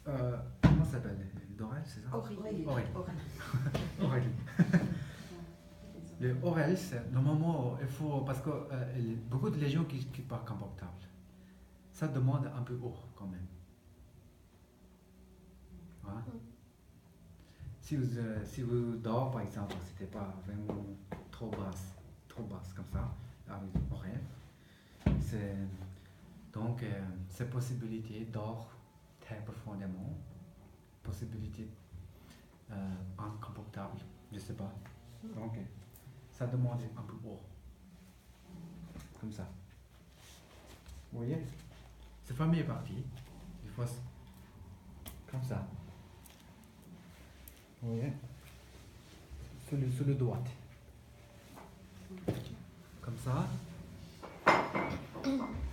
Comment ça s'appelle? D'Aurel, c'est ça? Aurélie. Aurélie. Le Aurel, normalement, il faut. Parce que beaucoup de gens qui parlent confortable. Ça demande un peu haut quand même. Hein? Si vous dormez, par exemple, c'était pas vraiment trop basse comme ça, avec l'oreille, donc cette possibilité d'or très profondément, possibilité inconfortable, je sais pas. Donc ça demande un peu haut, comme ça. Vous voyez? C'est la première partie, il faut comme ça. Vous voyez? Sur le droit. Comme ça.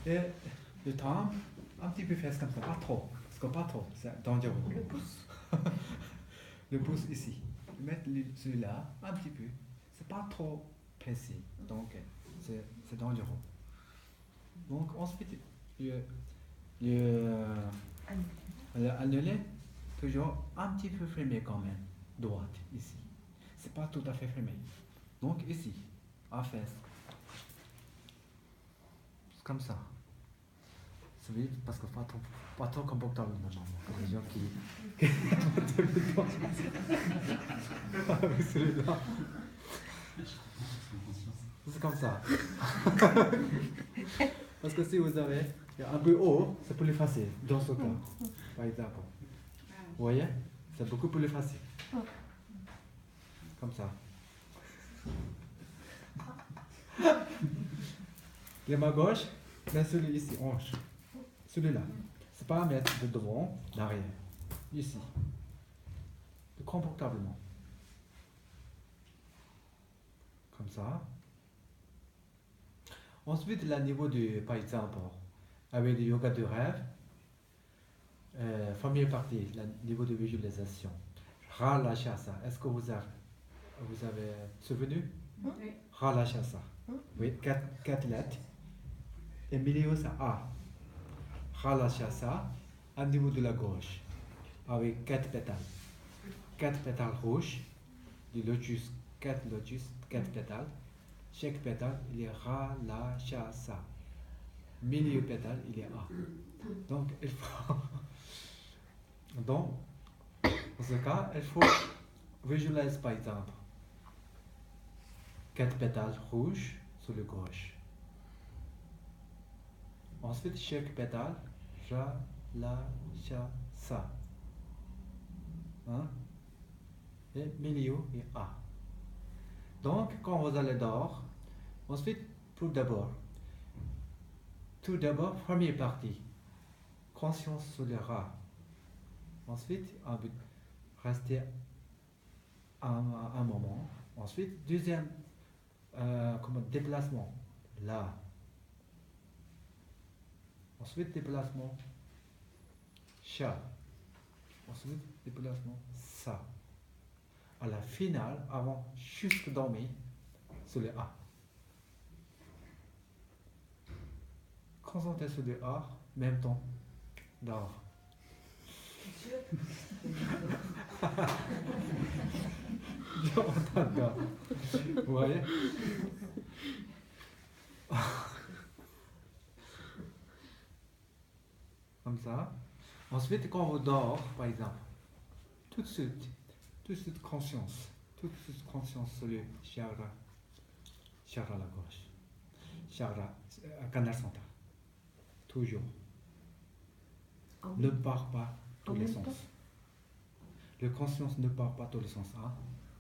Et le temps, un petit peu faire comme ça, pas trop. Parce que pas trop, c'est dangereux. Le pouce. Le pouce ici. Mettre celui-là, un petit peu. C'est pas trop précis. Donc, c'est dangereux. Donc, ensuite, annuler, toujours un petit peu fermé quand même. Droite, ici. C'est pas tout à fait fermé. Donc, ici, à fesse. Comme ça. Parce que pas trop confortable normalement. Pour les gens qui avec celui-là. C'est comme ça. Parce que si vous avez un peu haut, c'est plus facile dans ce cas, par exemple. Vous voyez? C'est beaucoup plus facile. Comme ça. Les mains gauche, mais celui ici, hanche. Celui-là. C'est pas à mettre de devant, derrière. Ici. Confortablement. Comme ça. Ensuite, le niveau de, par exemple, avec le yoga de rêve, première partie, le niveau de visualisation. Relâchez ça. Est-ce que vous avez souvenu? Oui. Relâchez ça. Oui, quatre lettres. Et milieu, ça A. Relâchez ça au niveau de la gauche. Avec 4 pétales. 4 pétales rouges. Du lotus, 4 pétales. Chaque pétale, il est relâché ça. Milieu pétale, il est A. Donc, il faut. Donc, dans ce cas, il faut visualiser par exemple 4 pétales rouges sur le gauche. Ensuite, chaque pétale, relâche ça. Hein? Et milieu et A. Donc, quand vous allez dehors, ensuite, tout d'abord, première partie, conscience sur le rat. Ensuite, rester un moment. Ensuite, deuxième déplacement, là. Ensuite, déplacement, chat. Ensuite, déplacement, ça. À la finale, avant juste dormir, sur le A. Concentrez sur le A, même temps, dehors. Vous voyez? Comme ça. Ensuite, quand vous dormez, par exemple, tout de suite conscience sur le chakra à la gauche, chakra, canal central, toujours. Ne part pas tous les sens. Le conscience ne part pas tous les sens. Hein?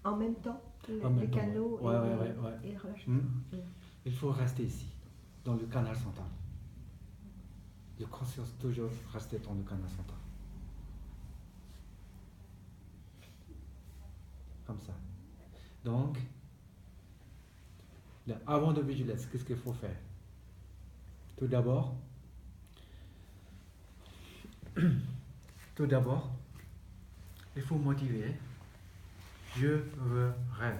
En même temps, les canaux et le relâchement. Il faut rester ici, dans le canal central. Le conscience toujours rester dans le canal central. Comme ça. Donc, avant de vigilance, qu'est-ce qu'il faut faire? Tout d'abord, il faut motiver. Je veux rêver.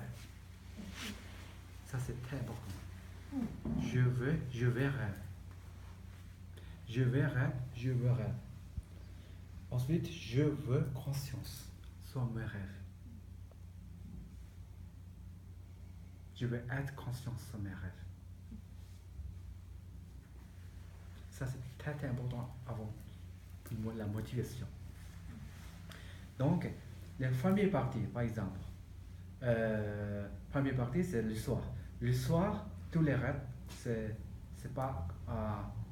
Ça, c'est très important. Je vais rêver. Je veux rêver. Ensuite, je veux conscience sur mes rêves. Je veux être conscient sur mes rêves. Ça, c'est très important avant la motivation. Donc, la première partie, par exemple, première partie, c'est le soir. Le soir, tous les rêves, c'est pas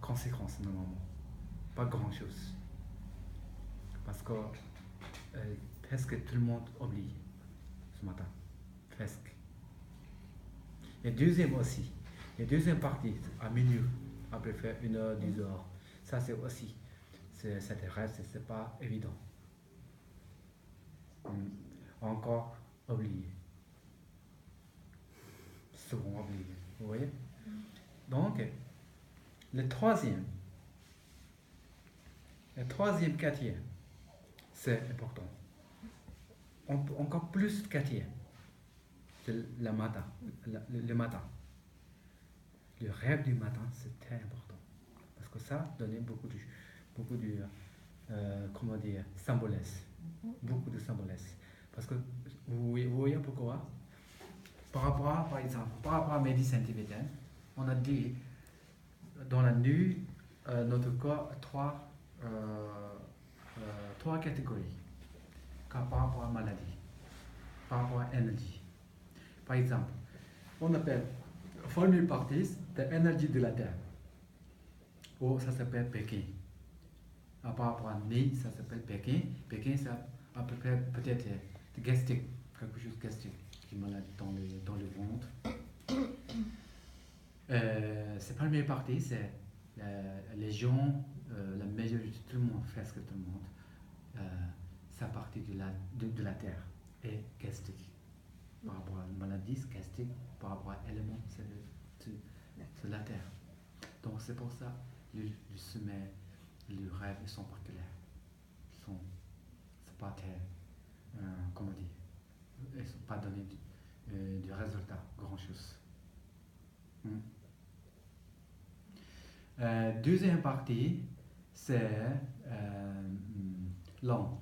conséquence normalement. Pas grand-chose. Parce que presque tout le monde oublie ce matin. Presque. Et deuxième aussi. La deuxième partie, à minuit, après faire 1h, 2h. Ça, c'est aussi. C'est des rêves, c'est pas évident. Encore oublié. Souvent oublié. Vous voyez? Donc, le troisième, quatrième, c'est important. Encore plus de quatrième, c'est le matin. Le matin. Le rêve du matin, c'est très important. Parce que ça donne beaucoup de comment dire, symbolisme. Beaucoup de symbolisme. Parce que vous voyez pourquoi? Par exemple, par rapport à la médecine tibétaine, on a dit dans la nuit, notre corps a trois catégories par rapport à la maladie, par rapport à l'énergie. Par exemple, on appelle formule partie de l'énergie de la terre. Ou ça s'appelle Pékin. Par rapport à nez, ça s'appelle Pékin. Pékin, ça à peu près peut-être gastrique, quelque chose de gastrique, qui est malade dans le ventre. Cette première partie, c'est les gens, la majorité, tout le monde, presque tout le monde, ça partie de la terre et gastrique. Par rapport à la maladie, gastrique, par rapport à l'élément, c'est la terre. Donc c'est pour ça le sommeil, le rêve sont pas clairs. C'est pas très, comment dire, ils ne sont pas donnés du résultat, grand chose. Deuxième partie, c'est long.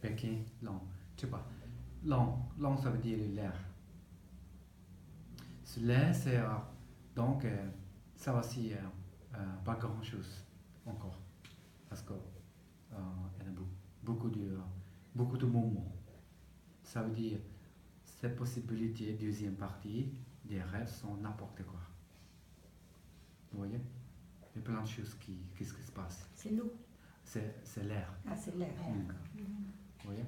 Pékin, long. Je sais pas. Long, ça veut dire l'air. L'air, c'est donc ça aussi pas grand chose encore. Parce qu'il y a beaucoup de moments. Ça veut dire cette possibilité, deuxième partie, des rêves sont n'importe quoi. Vous voyez? Il y a plein de choses qu'est-ce qui se passe. C'est nous. C'est l'air. Ah, c'est l'air. Vous voyez?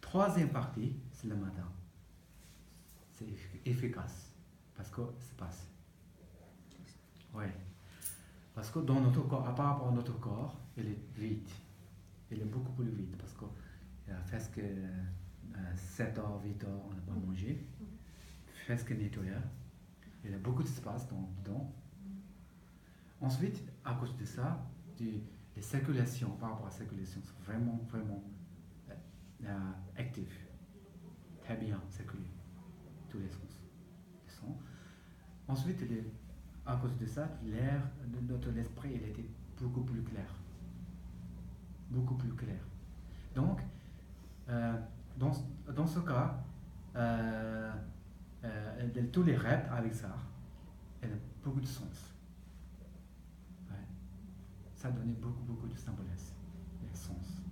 Troisième partie, c'est le matin. C'est efficace. Parce que ça se passe. Oui. Parce que dans notre corps, par rapport à notre corps, il est vide. Il est beaucoup plus vide. Parce qu'il y a presque 7 heures, 8 heures, on n'a pas mangé. Presque nettoyé. Il y a beaucoup d'espace dedans. Ensuite, à cause de ça, les circulations, par rapport à la circulation, sont vraiment actives. Très bien circulées. Tous les sens. Ensuite, à cause de ça, l'air de notre esprit, il était beaucoup plus clair. Beaucoup plus clair. Donc, dans ce cas, tous les rêves avec ça, il y a beaucoup de sens. Ouais. Ça donnait beaucoup de symbolisme, de sens.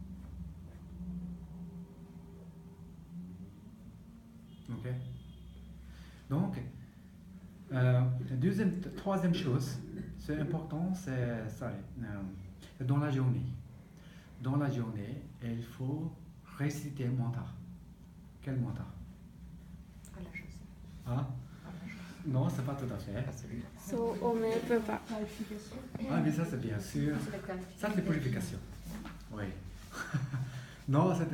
Ok? Donc, troisième chose, c'est important, c'est ça, dans la journée. Dans la journée, il faut réciter mantra. Quel mantra? À la chose. Hein? Non, c'est pas tout à fait. So, Ome Papa. Ah, mais ça, c'est bien sûr. Ça, c'est purification. Oui. Non, ce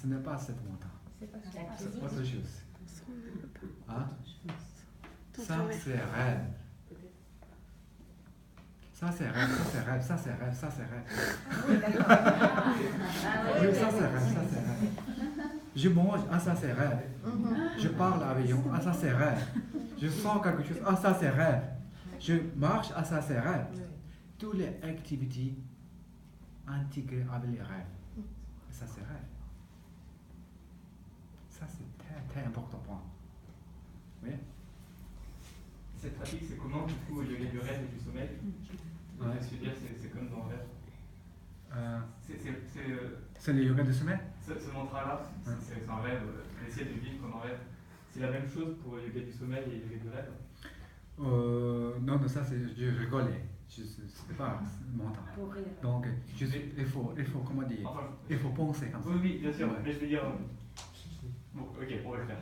n'est pas cette mantra. C'est autre chose. Hein? Ça, c'est rêve. Ça, c'est rêve, ça, c'est rêve, ça, c'est rêve, ça, c'est rêve. Oui, ça, c'est rêve, ça, c'est rêve. Je mange, ah, ça, c'est rêve. Je parle avec eux, ah, ça, c'est rêve. Je sens quelque chose, ah, ça, c'est rêve. Je marche, ah, ça, c'est rêve. Toutes les activités intégré avec les rêves. Et ça, c'est rêve. Ça, c'est très, très important pour moi. Oui. Cette pratique, c'est comment du coup au yoga du rêve et du sommeil? Ouais. Je veux dire, c'est comme dans le rêve. C'est le yoga du sommeil? Ce mantra-là, c'est un rêve, d'essayer de vivre comme un rêve. C'est la même chose pour le yoga du sommeil et le yoga du rêve? Non, ça, je rigolais. C'est pas mon temps. Donc, il faut, comment dire, Enfin, il faut penser comme ça. oui, oui, bien sûr, Ouais. mais je veux dire... Bon, ok, on va le faire.